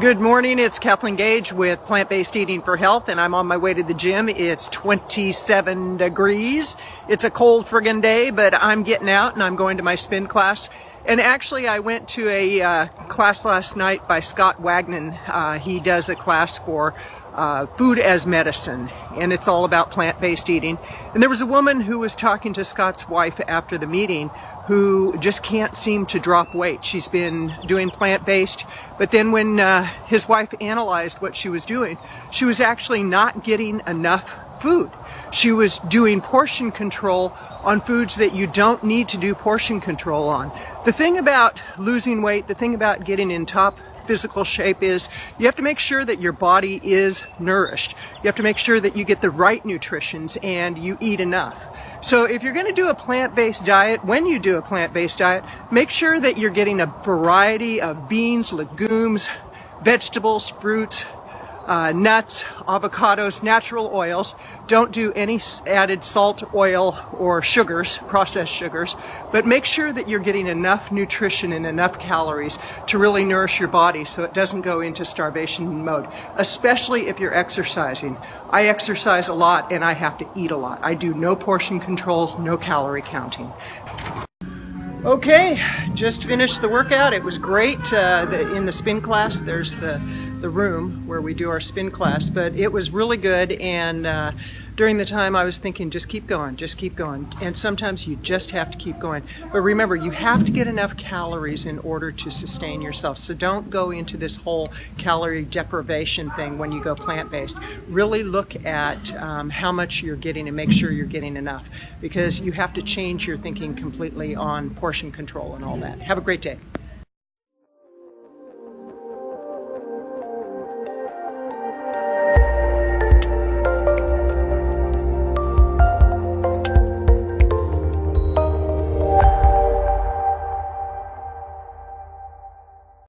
Good morning, it's Kathleen Gage with Plant-Based Eating for Health, and I'm on my way to the gym. It's 27 degrees. It's a cold friggin' day, but I'm getting out and I'm going to my spin class. And actually, I went to a class last night by Scott Wagnon. He does a class for food as medicine, and it's all about plant-based eating. And there was a woman who was talking to Scott's wife after the meeting who just can't seem to drop weight. She's been doing plant-based, but then when his wife analyzed what she was doing, she was actually not getting enough food. She was doing portion control on foods that you don't need to do portion control on. The thing about losing weight, the thing about getting in top physical shape is you have to make sure that your body is nourished. You have to make sure that you get the right nutritions and you eat enough. So if you're going to do a plant-based diet, when you do a plant-based diet, make sure that you're getting a variety of beans, legumes, vegetables, fruits, nuts, avocados, natural oils. Don't do any added salt, oil, or sugars, processed sugars, but make sure that you're getting enough nutrition and enough calories to really nourish your body so it doesn't go into starvation mode, especially if you're exercising. I exercise a lot and I have to eat a lot. I do no portion controls, no calorie counting. Okay, just finished the workout. It was great. In the spin class, there's the room where we do our spin class, but it was really good. And during the time I was thinking, just keep going, just keep going. And sometimes you just have to keep going. But remember, you have to get enough calories in order to sustain yourself. So don't go into this whole calorie deprivation thing when you go plant-based. Really look at how much you're getting and make sure you're getting enough, because you have to change your thinking completely on portion control and all that. Have a great day.